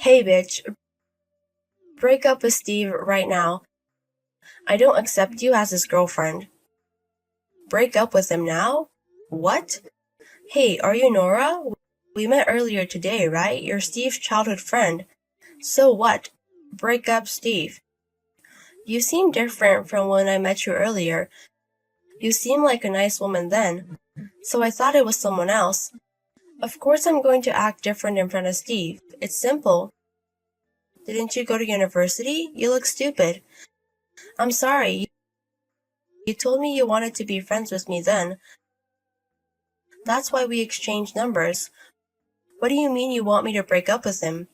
Hey bitch, break up with Steve right now. I don't accept you as his girlfriend. Break up with him now? What? Hey, are you Nora? We met earlier today, right? You're Steve's childhood friend. So what? Break up, Steve. You seem different from when I met you earlier. You seemed like a nice woman then, so I thought it was someone else. Of course I'm going to act different in front of Steve. It's simple. Didn't you go to university? You look stupid. I'm sorry. You told me you wanted to be friends with me then. That's why we exchanged numbers. What do you mean you want me to break up with him?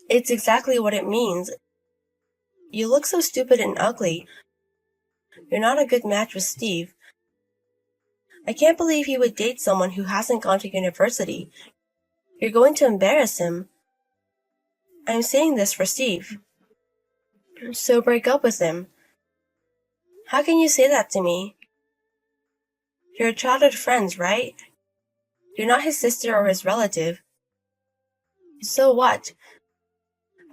It's exactly what it means. You look so stupid and ugly. You're not a good match with Steve. I can't believe you would date someone who hasn't gone to university. You're going to embarrass him. I'm saying this for Steve. So break up with him. How can you say that to me? You're childhood friends, right? You're not his sister or his relative. So what?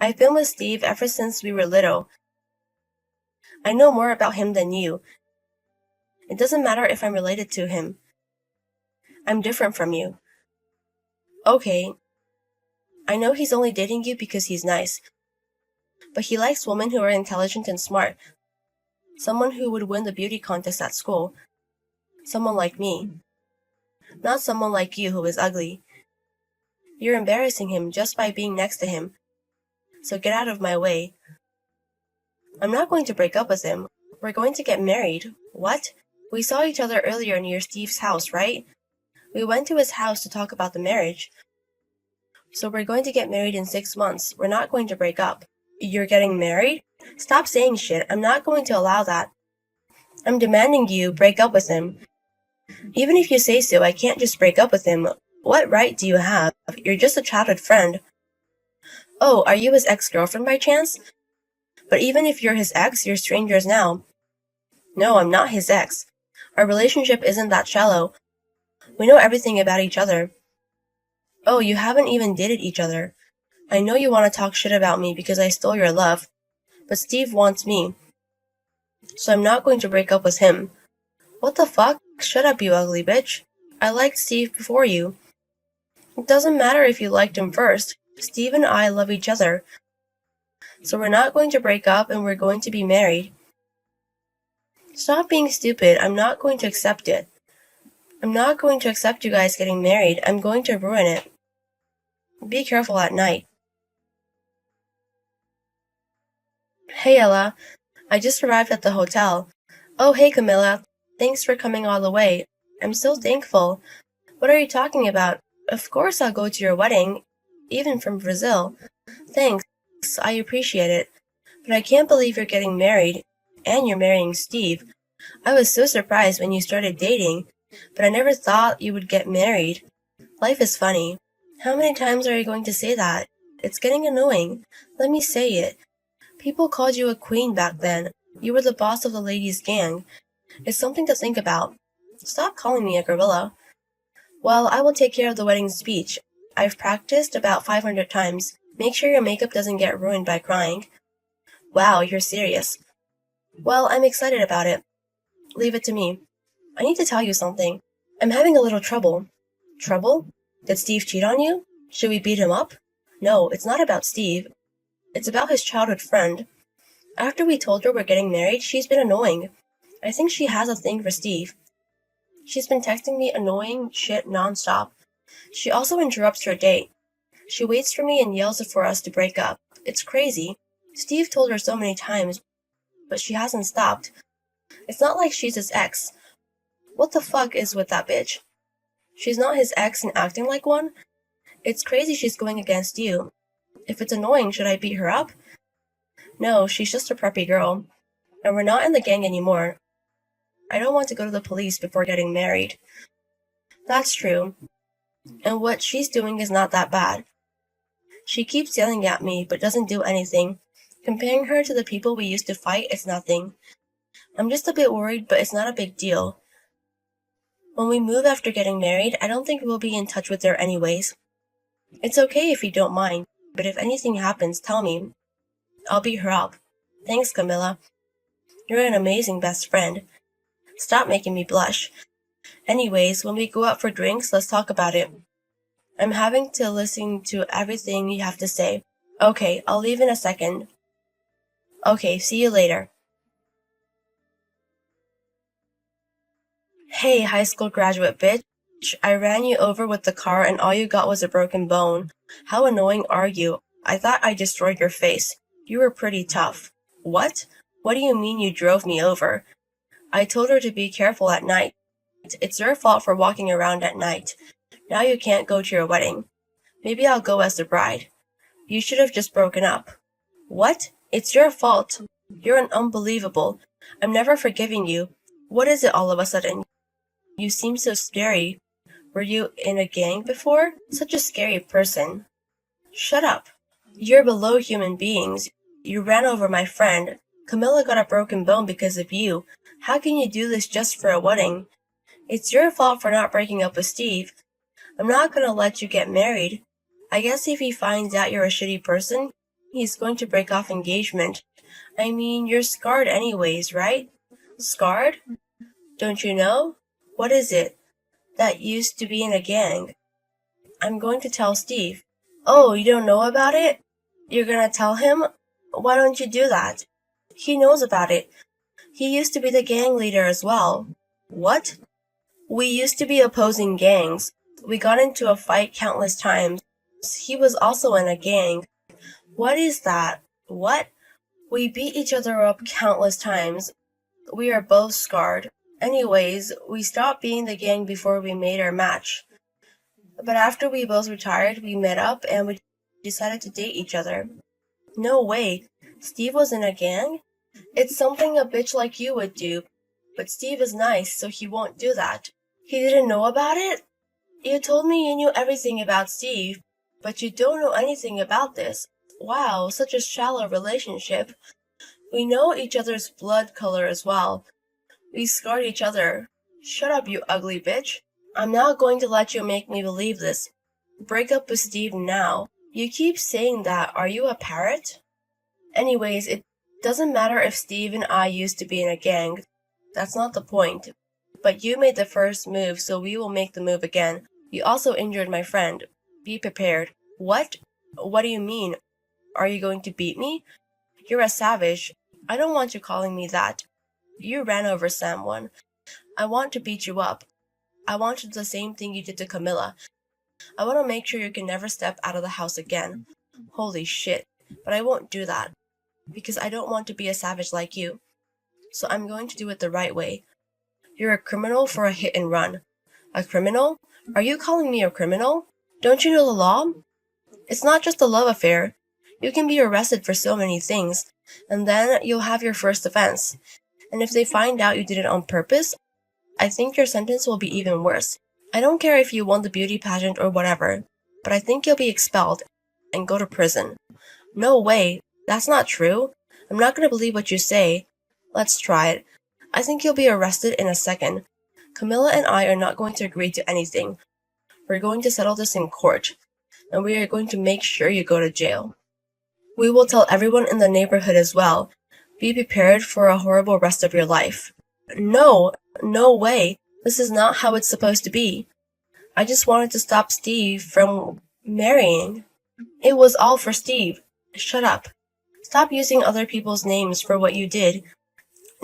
I've been with Steve ever since we were little. I know more about him than you. It doesn't matter if I'm related to him. I'm different from you. Okay, I know he's only dating you because he's nice. But he likes women who are intelligent and smart. Someone who would win the beauty contest at school. Someone like me. Not someone like you who is ugly. You're embarrassing him just by being next to him. So get out of my way. I'm not going to break up with him. We're going to get married. What? We saw each other earlier near Steve's house, right? We went to his house to talk about the marriage. So we're going to get married in 6 months. We're not going to break up. You're getting married? Stop saying shit. I'm not going to allow that. I'm demanding you break up with him. Even if you say so, I can't just break up with him. What right do you have? You're just a childhood friend. Oh, are you his ex-girlfriend by chance? But even if you're his ex, you're strangers now. No, I'm not his ex. Our relationship isn't that shallow. We know everything about each other. Oh, you haven't even dated each other. I know you want to talk shit about me because I stole your love. But Steve wants me. So I'm not going to break up with him. What the fuck? Shut up, you ugly bitch. I liked Steve before you. It doesn't matter if you liked him first. Steve and I love each other. So we're not going to break up and we're going to be married. Stop being stupid. I'm not going to accept it. I'm not going to accept you guys getting married. I'm going to ruin it. Be careful at night. Hey Ella, I just arrived at the hotel. Oh hey Camilla, thanks for coming all the way. I'm so thankful. What are you talking about? Of course I'll go to your wedding, even from Brazil. Thanks, I appreciate it. But I can't believe you're getting married, and you're marrying Steve. I was so surprised when you started dating, but I never thought you would get married. Life is funny. How many times are you going to say that? It's getting annoying. Let me say it. People called you a queen back then. You were the boss of the ladies' gang. It's something to think about. Stop calling me a gorilla. Well, I will take care of the wedding speech. I've practiced about 500 times. Make sure your makeup doesn't get ruined by crying. Wow, you're serious. Well, I'm excited about it. Leave it to me. I need to tell you something. I'm having a little trouble. Trouble? Did Steve cheat on you? Should we beat him up? No, it's not about Steve. It's about his childhood friend. After we told her we're getting married, she's been annoying. I think she has a thing for Steve. She's been texting me annoying shit nonstop. She also interrupts her date. She waits for me and yells for us to break up. It's crazy. Steve told her so many times, but she hasn't stopped. It's not like she's his ex. What the fuck is with that bitch? She's not his ex and acting like one? It's crazy she's going against you. If it's annoying, should I beat her up? No, she's just a preppy girl. And we're not in the gang anymore. I don't want to go to the police before getting married. That's true. And what she's doing is not that bad. She keeps yelling at me, but doesn't do anything. Comparing her to the people we used to fight is nothing. I'm just a bit worried, but it's not a big deal. When we move after getting married, I don't think we'll be in touch with her anyways. It's okay if you don't mind, but if anything happens, tell me. I'll beat her up. Thanks, Camilla. You're an amazing best friend. Stop making me blush. Anyways, when we go out for drinks, let's talk about it. I'm having to listen to everything you have to say. Okay, I'll leave in a second. Okay, see you later. Hey, high school graduate bitch. I ran you over with the car and all you got was a broken bone. How annoying are you? I thought I destroyed your face. You were pretty tough. What? What do you mean you drove me over? I told her to be careful at night. It's your fault for walking around at night. Now you can't go to your wedding. Maybe I'll go as the bride. You should have just broken up. What? It's your fault. You're an unbelievable. I'm never forgiving you. What is it all of a sudden? You seem so scary. Were you in a gang before? Such a scary person. Shut up. You're below human beings. You ran over my friend. Camilla got a broken bone because of you. How can you do this just for a wedding? It's your fault for not breaking up with Steve. I'm not gonna let you get married. I guess if he finds out you're a shitty person, he's going to break off engagement. I mean, you're scarred anyways, right? Scarred? Don't you know? What is it? That used to be in a gang. I'm going to tell Steve. Oh, you don't know about it? You're gonna tell him? Why don't you do that? He knows about it. He used to be the gang leader as well. What? We used to be opposing gangs. We got into a fight countless times. He was also in a gang. What is that? What? We beat each other up countless times. We are both scarred. Anyways, we stopped being the gang before we made our match. But after we both retired, we met up and we decided to date each other. No way. Steve was in a gang? It's something a bitch like you would do. But Steve is nice, so he won't do that. He didn't know about it? You told me you knew everything about Steve, but you don't know anything about this. Wow, such a shallow relationship. We know each other's blood color as well. We scarred each other. Shut up, you ugly bitch. I'm not going to let you make me believe this. Break up with Steve now. You keep saying that. Are you a parrot? Anyways, it doesn't matter if Steve and I used to be in a gang. That's not the point. But you made the first move, so we will make the move again. You also injured my friend. Be prepared. What? What do you mean? Are you going to beat me? You're a savage. I don't want you calling me that. You ran over someone. I want to beat you up. I want to do the same thing you did to Camilla. I want to make sure you can never step out of the house again. Holy shit. But I won't do that. Because I don't want to be a savage like you. So I'm going to do it the right way. You're a criminal for a hit and run. A criminal? Are you calling me a criminal? Don't you know the law? It's not just a love affair. You can be arrested for so many things, and then you'll have your first offense. And if they find out you did it on purpose, I think your sentence will be even worse. I don't care if you won the beauty pageant or whatever, but I think you'll be expelled and go to prison. No way. That's not true. I'm not going to believe what you say. Let's try it. I think you'll be arrested in a second. Camilla and I are not going to agree to anything. We're going to settle this in court, and we are going to make sure you go to jail. We will tell everyone in the neighborhood as well. Be prepared for a horrible rest of your life. No, no way. This is not how it's supposed to be. I just wanted to stop Steve from marrying. It was all for Steve. Shut up. Stop using other people's names for what you did.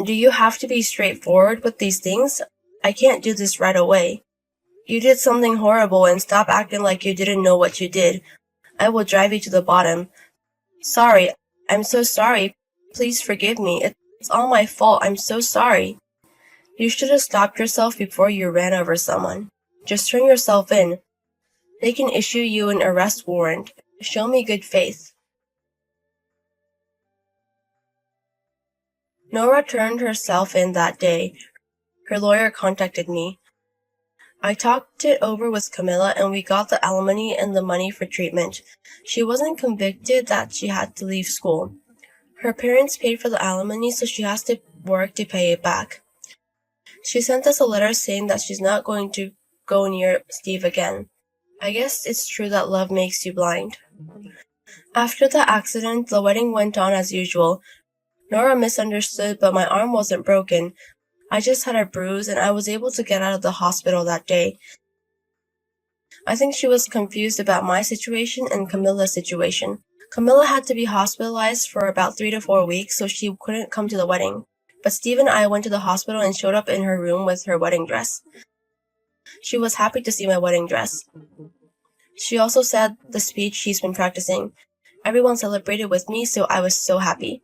Do you have to be straightforward with these things? I can't do this right away. You did something horrible and stop acting like you didn't know what you did. I will drive you to the bottom. Sorry. I'm so sorry. Please forgive me. It's all my fault. I'm so sorry. You should have stopped yourself before you ran over someone. Just turn yourself in. They can issue you an arrest warrant. Show me good faith. Nora turned herself in that day. Her lawyer contacted me. I talked it over with Camilla and we got the alimony and the money for treatment. She wasn't convicted that she had to leave school. Her parents paid for the alimony, so she has to work to pay it back. She sent us a letter saying that she's not going to go near Steve again. I guess it's true that love makes you blind. After the accident, the wedding went on as usual. Nora misunderstood, but my arm wasn't broken. I just had a bruise, and I was able to get out of the hospital that day. I think she was confused about my situation and Camilla's situation. Camilla had to be hospitalized for about 3 to 4 weeks, so she couldn't come to the wedding. But Steve and I went to the hospital and showed up in her room with her wedding dress. She was happy to see my wedding dress. She also said the speech she's been practicing. Everyone celebrated with me, so I was so happy.